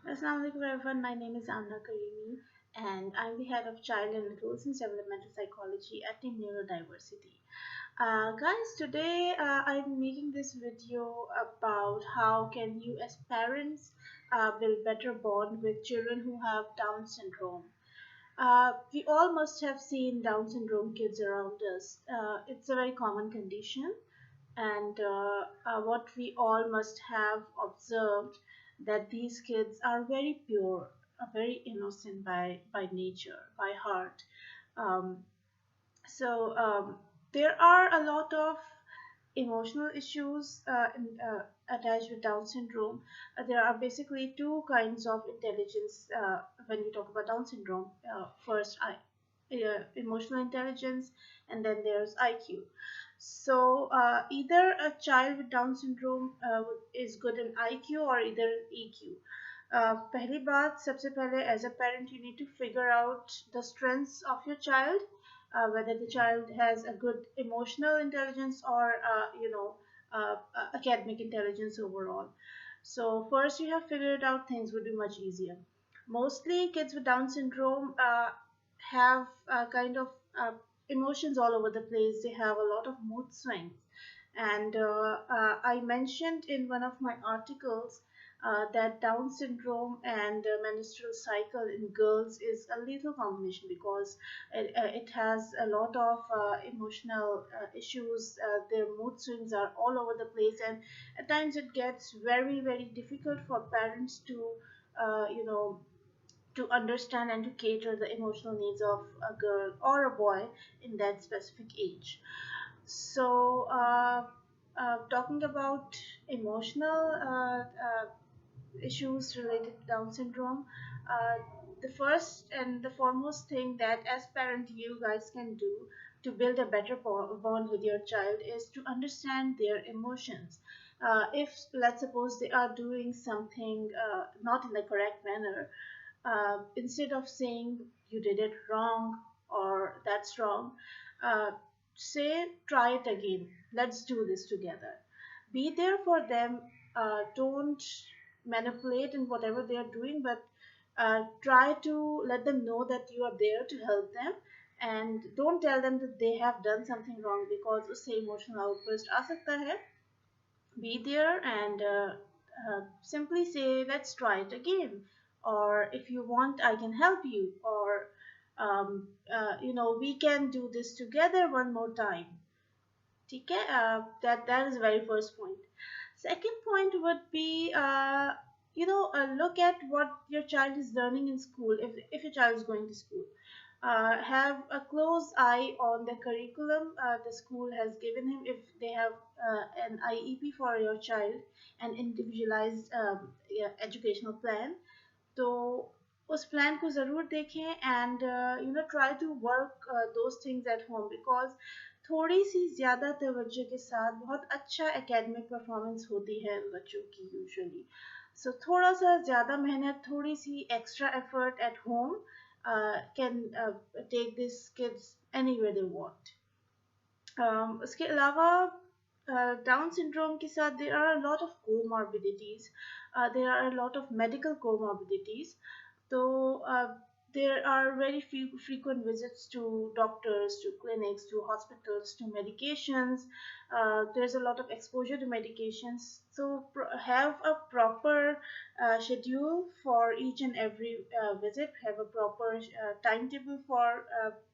Assalamu alaikum everyone. My name is Amna Karimi and I'm the head of Child and Adolescent Developmental Psychology at the Neurodiversity. Guys, today I'm making this video about how can you as parents build better bond with children who have Down syndrome. We all must have seen Down syndrome kids around us. It's a very common condition, and what we all must have observed that these kids are very pure, very innocent by nature, by heart. Um, so there are a lot of emotional issues attached with Down syndrome. There are basically two kinds of intelligence when we talk about Down syndrome. First, emotional intelligence, and then there's IQ. So either a child with Down syndrome is good in IQ or either in EQ. पहली बात सबसे पहले as a parent you need to figure out the strengths of your child, whether the child has a good emotional intelligence or academic intelligence overall. So first you have figured it out, things would be much easier. Mostly kids with Down syndrome have kind of emotions all over the place. They have a lot of mood swings, and I mentioned in one of my articles that Down syndrome and menstrual cycle in girls is a lethal combination because it has a lot of emotional issues. Their mood swings are all over the place, and at times it gets very, very difficult for parents to, you know, to understand and to cater the emotional needs of a girl or a boy in that specific age. So, talking about emotional issues related to Down syndrome, uh, the first and the foremost thing that as parent you guys can do to build a better bond with your child is to understand their emotions. If let's suppose they are doing something not in the correct manner, instead of saying you did it wrong or that's wrong, uh, say try it again. Let's do this together. Be there for them. Don't manipulate in whatever they are doing, but try to let them know that you are there to help them. And don't tell them that they have done something wrong because उससे emotional outburst आ सकता है. Be there and simply say let's try it again, or if you want I can help you, or we can do this together one more time. ठीक है? That is the very first point. Second point would be look at what your child is learning in school. If your child is going to school, have a close eye on the curriculum the school has given him. If they have an IEP for your child, an individualized yeah, educational plan, तो उस plan को ज़रूर देखें and try to work those things at home because थोड़ी सी ज़्यादा तवज्जो के साथ बहुत अच्छा एकेडमिक परफॉर्मेंस होती है बच्चों की यूजुअली. सो थोड़ा सा ज़्यादा मेहनत, थोड़ी सी extra effort at home can take this kids anywhere they want. उसके अलावा डाउन सिंड्रोम के साथ there are a lot of comorbidities. There are a lot of medical comorbidities. So there are very few frequent visits to doctors, to clinics, to hospitals, to medications. There's a lot of exposure to medications. So have a proper schedule for each and every visit. Have a proper timetable for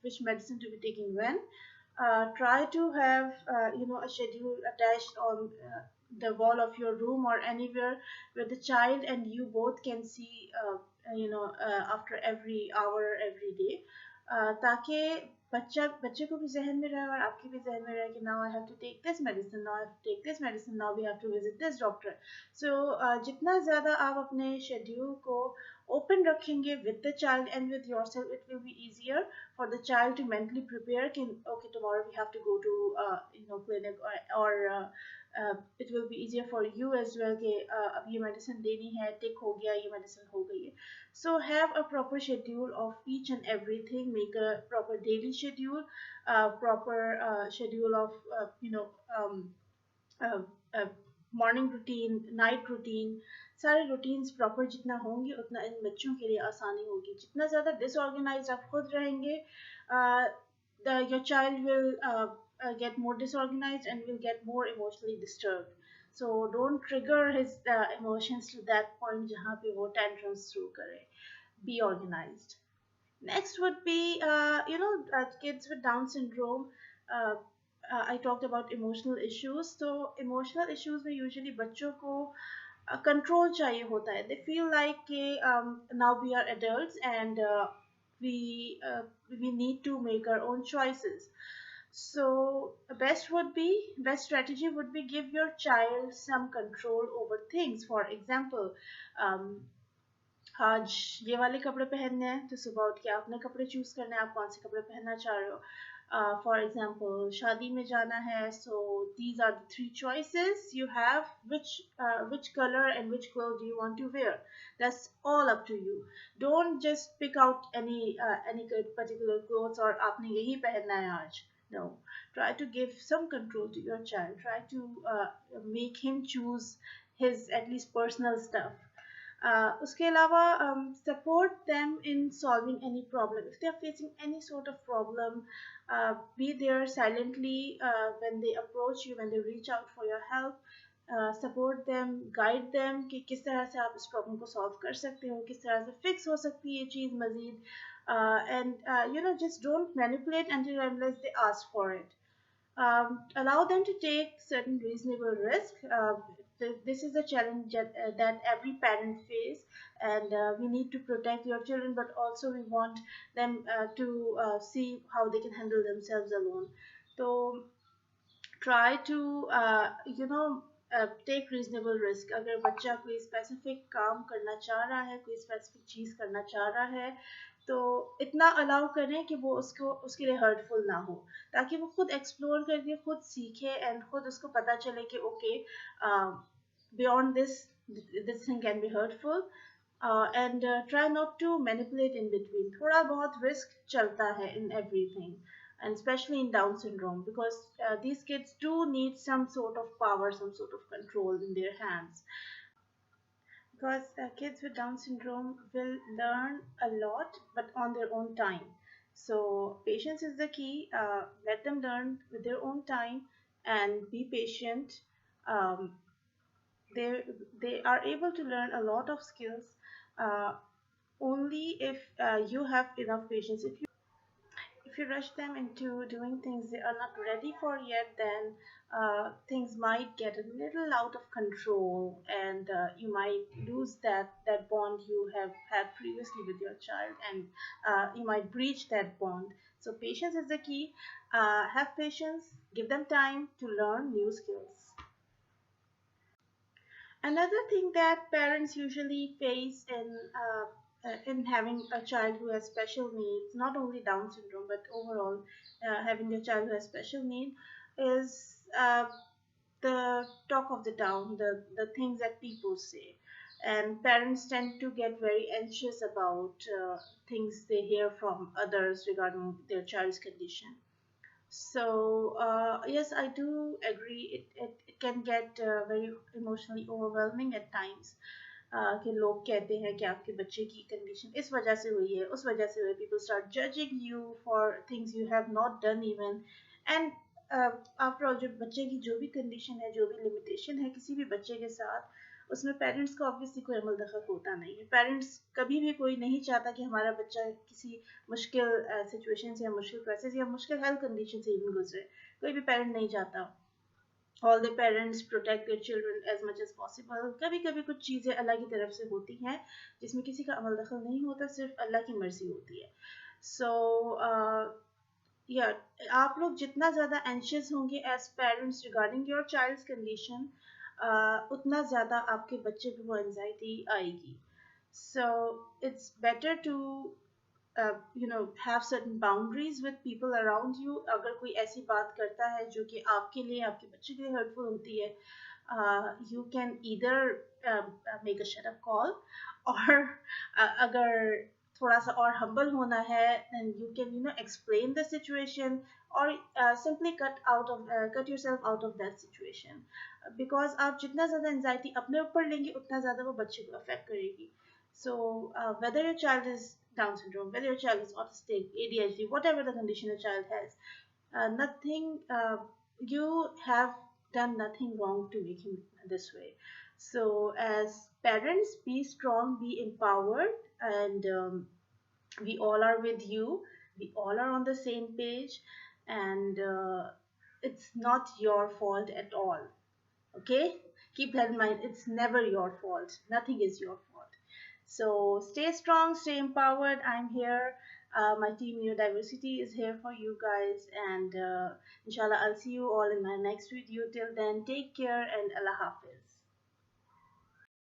which medicine to be taken when. Try to have a schedule attached on the wall of your room or anywhere where the child and you both can see after every hour every day, ताकि बच्चे को भी जहन में रहे और आपके भी जहन में रहे कि now I have to take this medicine, now I have to take this medicine, now we have to visit this doctor. So जितना ज़्यादा आप अपने schedule को open रखेंगे with the child and with yourself, it will be easier for the child to mentally prepare कि okay, tomorrow we have to go to clinic, or it will be easier for you as well कि अब ये medicine देनी है, tick हो गया, ये medicine हो गई है. So have a proper schedule of each and everything. Make a proper daily schedule, proper schedule of uh, uh, morning routine, night routine. सारे रूटीन्स प्रॉपर जितना होंगे उतना इन बच्चों के लिए आसानी होगी. जितना ज़्यादा डिसऑर्गेनाइज्ड आप खुद रहेंगे, your child will get more disorganized and will get more emotionally disturbed. So don't trigger his emotions to that point जहाँ पे वो tantrums throw करे. Be organized. Next would be, kids with Down syndrome. Uh, I talked about emotional issues. So emotional issues में usually बच्चों को control चाहिए होता है. They feel like कि now we are adults and we need to make our own choices. So best strategy would be give your child some control over things. For example, um, आज ये वाले कपड़े पहनने हैं तो सुबह उठ के आपने कपड़े चूज करने हैं, आप कौन से कपड़े पहनना चाह रहे हो. फॉर एग्जाम्पल शादी में जाना है, so these are the three choices you have, which color and which clothes do you want to wear. That's all up to you. Don't just pick out any particular clothes और आपने यही पहनना है आज. No, try to give some control to your child. Try to make him choose his at least personal stuff. उसके अलावा support them in solving any problem. If they are facing any sort of problem, be there silently when they approach you, when they reach out for your help. Support them, guide them कि किस तरह से आप इस problem को solve कर सकते हो, किस तरह से फिक्स हो सकती है ये चीज़ मज़ीद. And just don't manipulate until unless they ask for it. Allow them to take certain reasonable risk. This is a challenge that every parent face, and we need to protect your children, but also we want them to see how they can handle themselves alone. So try to take reasonable risk. अगर बच्चा कोई specific काम करना चाह रहा है, कोई specific चीज़ करना चाह रहा है, तो इतना अलाउ करें कि वो उसके लिए हर्टफुल ना हो, ताकि वो खुद एक्सप्लोर करके खुद सीखे एंड खुद उसको पता चले कि okay, beyond this thing can be hurtful. And try not to manipulate in between. थोड़ा बहुत रिस्क चलता है in everything, and especially in Down syndrome, because these kids do need some sort of power, some sort of control in their hands. Because kids with Down syndrome will learn a lot, but on their own time. So patience is the key. Let them learn with their own time and be patient. Um, they are able to learn a lot of skills uh, only if you have enough patience. If you rush them into doing things they are not ready for yet, then things might get a little out of control, and you might lose that bond you have had previously with your child, and you might breach that bond. So patience is the key. Have patience, give them time to learn new skills. Another thing that parents usually face in having a child who has special needs, not only Down syndrome but overall having a child who has special need, is the talk of the town, the things that people say. And parents tend to get very anxious about things they hear from others regarding their child's condition. So yes, I do agree. It can get very emotionally overwhelming at times. कि लोग कहते हैं कि आपके बच्चे की condition इस वजह से हुई है, उस वजह से हुई है. People start judging you for things you have not done even. And after all, जो बच्चे की जो भी कंडीशन है, जो भी लिमिटेशन है किसी भी बच्चे के साथ, उसमें पेरेंट्स का ऑब्वियसली कोई अमल दखल होता नहीं है. पेरेंट्स कभी भी कोई नहीं चाहता कि हमारा बच्चा किसी मुश्किल सिचुएशन से या मुश्किल क्राइसिस या मुश्किल हेल्थ कंडीशन से इवन गुजरे. कोई भी पेरेंट नहीं चाहता. All the parents protect their children as much as possible. कभी कभी कुछ चीज़ें अल्लाह की तरफ से होती हैं जिसमें किसी का अमल दखल नहीं होता, सिर्फ अल्लाह की मर्जी होती है. So yeah, आप लोग जितना ज़्यादा anxious होंगे as parents regarding your child's condition, उतना ज़्यादा आपके बच्चे पे वो anxiety आएगी. So it's better to have certain boundaries with people around you. अगर कोई ऐसी बात करता है जो कि आपके लिए, आपके बच्चे के लिए hurtful होती है, you can either make a shut up call, or अगर थोड़ा सा और humble होना है, then you can explain the situation, or simply cut yourself out of that situation. Because आप जितना ज़्यादा एंजाइटी अपने ऊपर लेंगे उतना ज़्यादा वो बच्चे को अफेक्ट करेगी. So whether your child is Down syndrome, whether your child is autistic, ADHD, whatever the condition your child has, nothing, you have done nothing wrong to make him this way. So as parents, be strong, be empowered, and we all are with you. We all are on the same page, and it's not your fault at all. Okay, keep that in mind. It's never your fault. Nothing is your fault. So stay strong, stay empowered. I'm here. My team Neurodiversity is here for you guys, and inshallah I'll see you all in my next video. Till then, take care and Allah Hafiz.